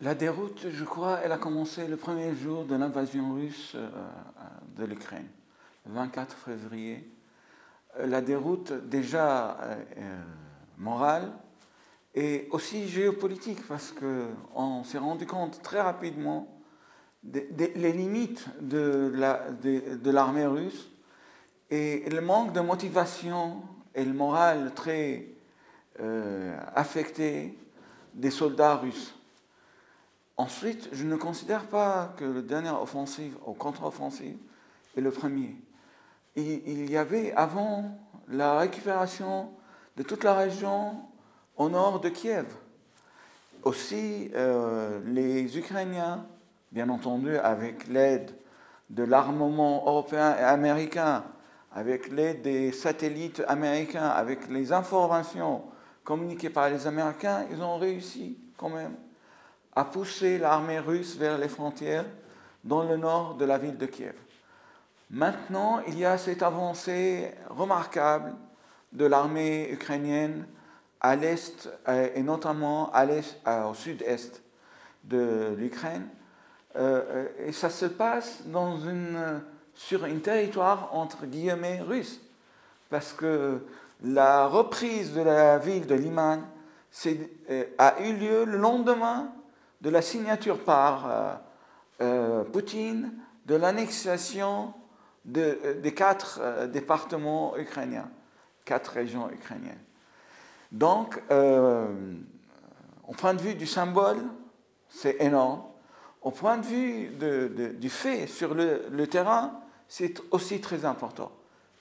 La déroute, je crois, elle a commencé le premier jour de l'invasion russe de l'Ukraine, le 24 février. La déroute déjà morale et aussi géopolitique, parce qu'on s'est rendu compte très rapidement les limites de l'armée russe et le manque de motivation et le moral très affecté des soldats russes. Ensuite, je ne considère pas que la dernière offensive ou contre-offensive est le premier. Il y avait avant la récupération de toute la région au nord de Kiev. Aussi, les Ukrainiens, bien entendu avec l'aide de l'armement européen et américain, avec l'aide des satellites américains, avec les informations communiquées par les Américains, ils ont réussi quand même à pousser l'armée russe vers les frontières dans le nord de la ville de Kiev. Maintenant, il y a cette avancée remarquable de l'armée ukrainienne à l'est et notamment au sud-est de l'Ukraine. Et ça se passe sur un territoire entre guillemets russe, parce que la reprise de la ville de Liman a eu lieu le lendemain de la signature par Poutine de l'annexion des 4 départements ukrainiens, 4 régions ukrainiennes. Donc, au point de vue du symbole, c'est énorme. Au point de vue du fait sur le terrain, c'est aussi très important.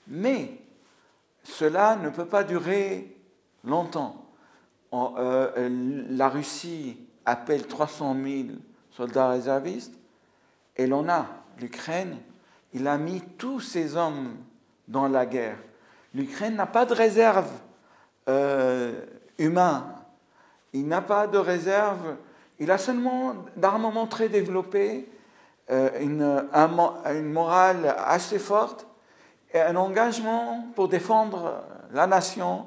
Mais cela ne peut pas durer longtemps. La Russie appelle 300 000 soldats réservistes, et l'on a, l'Ukraine, il a mis tous ses hommes dans la guerre. L'Ukraine n'a pas de réserve humaine, il n'a pas de réserve, il a seulement d'armement très développé, une morale assez forte, et un engagement pour défendre la nation.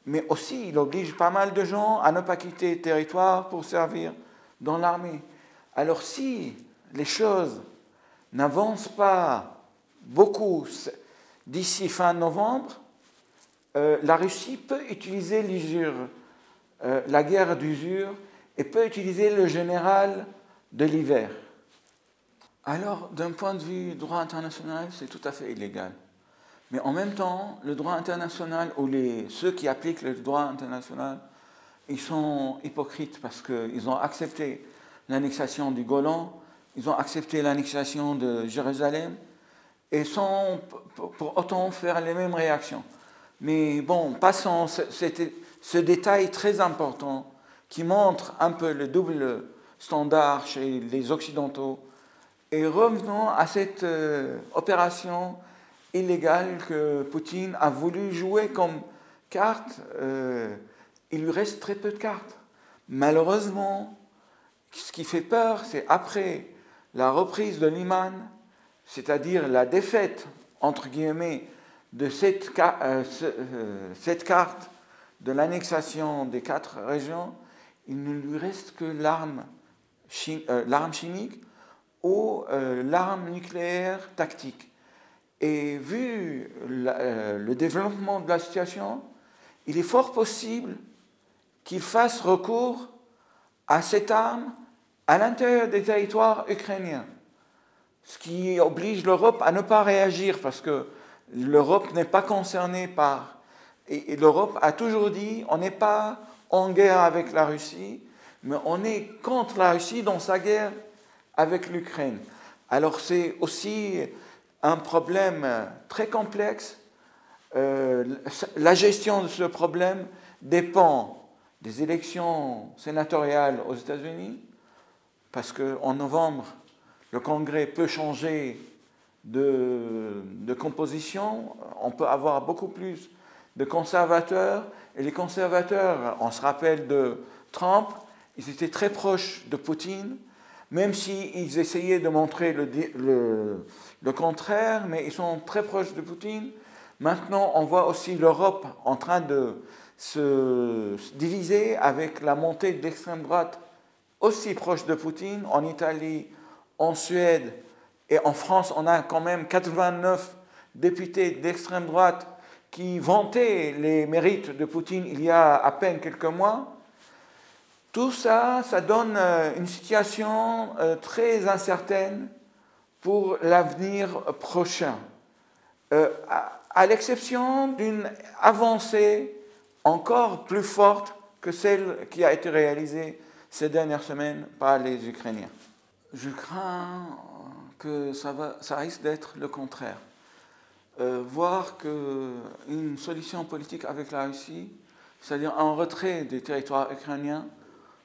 Mais aussi, il oblige pas mal de gens à ne pas quitter le territoire pour servir dans l'armée. Alors si les choses n'avancent pas beaucoup d'ici fin novembre, la Russie peut utiliser l'usure, la guerre d'usure, et peut utiliser le général de l'hiver. Alors, d'un point de vue droit international, c'est tout à fait illégal. Mais en même temps, le droit international, ou ceux qui appliquent le droit international, ils sont hypocrites parce qu'ils ont accepté l'annexation du Golan, ils ont accepté l'annexation de Jérusalem, et sans pour autant faire les mêmes réactions. Mais bon, passons ce détail très important qui montre un peu le double standard chez les Occidentaux, et revenons à cette opération illégale que Poutine a voulu jouer comme carte. Il lui reste très peu de cartes. Malheureusement, ce qui fait peur, c'est après la reprise de Liman, c'est-à-dire la défaite, entre guillemets, de cette carte de l'annexation des 4 régions, il ne lui reste que l'arme chimique ou l'arme nucléaire tactique. Et vu le développement de la situation, il est fort possible qu'il fasse recours à cette arme à l'intérieur des territoires ukrainiens. Ce qui oblige l'Europe à ne pas réagir, parce que l'Europe n'est pas concernée par... Et l'Europe a toujours dit, on n'est pas en guerre avec la Russie, mais on est contre la Russie dans sa guerre avec l'Ukraine. Alors c'est aussi un problème très complexe. La gestion de ce problème dépend des élections sénatoriales aux États-Unis, parce qu'en novembre, le Congrès peut changer de composition. On peut avoir beaucoup plus de conservateurs. Et les conservateurs, on se rappelle de Trump, ils étaient très proches de Poutine, même s'ils essayaient de montrer le contraire, mais ils sont très proches de Poutine. Maintenant, on voit aussi l'Europe en train de se diviser avec la montée de l'extrême droite aussi proches de Poutine. En Italie, en Suède et en France, on a quand même 89 députés d'extrême droite qui vantaient les mérites de Poutine il y a à peine quelques mois. Tout ça, ça donne une situation très incertaine pour l'avenir prochain, à l'exception d'une avancée encore plus forte que celle qui a été réalisée ces dernières semaines par les Ukrainiens. Je crains que ça risque d'être le contraire. Voir qu'une solution politique avec la Russie, c'est-à-dire un retrait des territoires ukrainiens,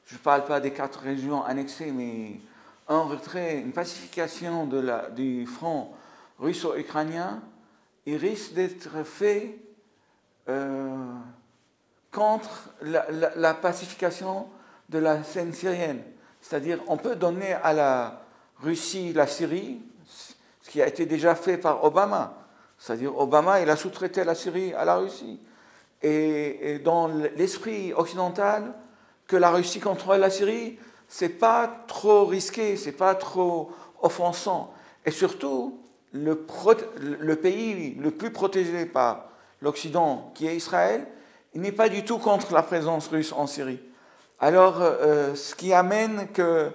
je ne parle pas des 4 régions annexées, mais un retrait, une pacification du front russo-ukrainien, il risque d'être fait contre la pacification de la scène syrienne. C'est-à-dire, on peut donner à la Russie la Syrie, ce qui a été déjà fait par Obama. C'est-à-dire, Obama, il a sous-traité la Syrie à la Russie. Et dans l'esprit occidental, que la Russie contrôle la Syrie, c'est pas trop risqué, c'est pas trop offensant. Et surtout, le pays le plus protégé par l'Occident, qui est Israël, il n'est pas du tout contre la présence russe en Syrie. Alors, ce qui amène qu'il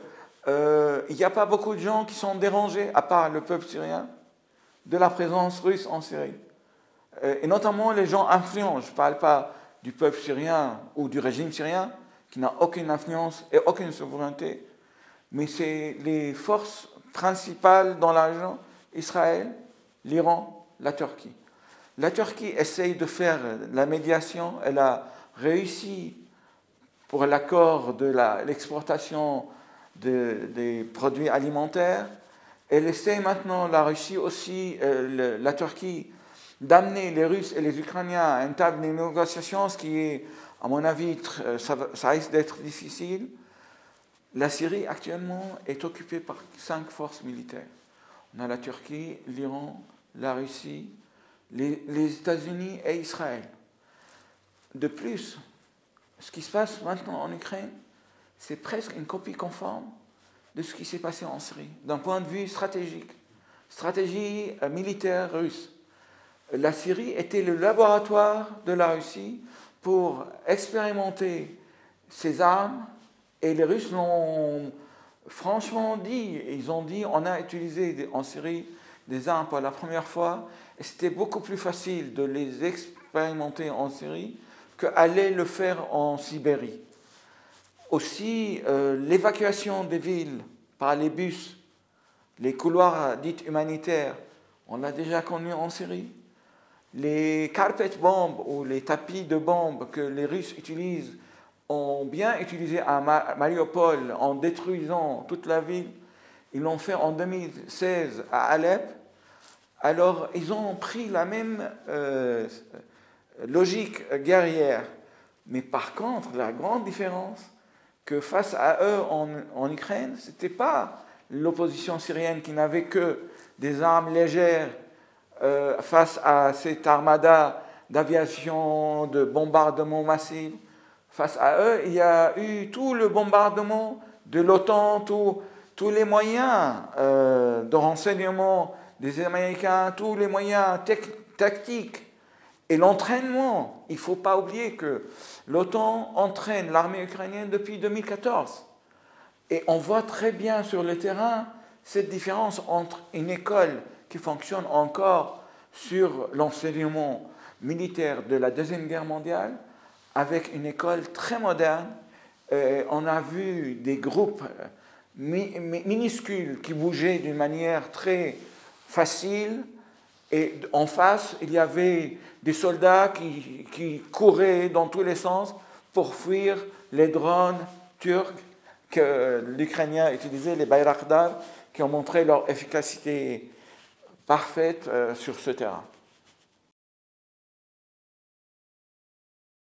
n'y a pas beaucoup de gens qui sont dérangés, à part le peuple syrien, de la présence russe en Syrie. Et notamment les gens influents. Je ne parle pas du peuple syrien ou du régime syrien, qui n'a aucune influence et aucune souveraineté, mais c'est les forces principales dans la région, Israël, l'Iran, la Turquie. La Turquie essaye de faire la médiation, elle a réussi pour l'accord de l'exportation des produits alimentaires, elle essaie maintenant, la Russie aussi, la Turquie, d'amener les Russes et les Ukrainiens à une table de négociation, ce qui est, à mon avis, ça risque d'être difficile. La Syrie, actuellement, est occupée par 5 forces militaires. On a la Turquie, l'Iran, la Russie, les États-Unis et Israël. De plus, ce qui se passe maintenant en Ukraine, c'est presque une copie conforme de ce qui s'est passé en Syrie, d'un point de vue stratégique, stratégie militaire russe. La Syrie était le laboratoire de la Russie pour expérimenter ses armes, et les Russes l'ont franchement dit. Ils ont dit on a utilisé en Syrie des armes pour la première fois, et c'était beaucoup plus facile de les expérimenter en Syrie qu'aller le faire en Sibérie. Aussi, l'évacuation des villes par les bus, les couloirs dits humanitaires, on l'a déjà connu en Syrie. Les carpet bombes ou les tapis de bombes que les Russes utilisent ont bien utilisé à Mariupol en détruisant toute la ville. Ils l'ont fait en 2016 à Alep. Alors, ils ont pris la même logique guerrière. Mais par contre, la grande différence, que face à eux en Ukraine, ce n'était pas l'opposition syrienne qui n'avait que des armes légères face à cette armada d'aviation, de bombardement massif. Face à eux, il y a eu tout le bombardement de l'OTAN, tous les moyens de renseignement des Américains, tous les moyens tactiques et l'entraînement. Il ne faut pas oublier que l'OTAN entraîne l'armée ukrainienne depuis 2014. Et on voit très bien sur le terrain cette différence entre une école qui fonctionne encore sur l'enseignement militaire de la Deuxième Guerre mondiale avec une école très moderne. On a vu des groupes minuscules qui bougeaient d'une manière très facile, et en face, il y avait des soldats qui couraient dans tous les sens pour fuir les drones turcs que l'Ukrainien utilisait, les Bayraktar, qui ont montré leur efficacité parfaite sur ce terrain.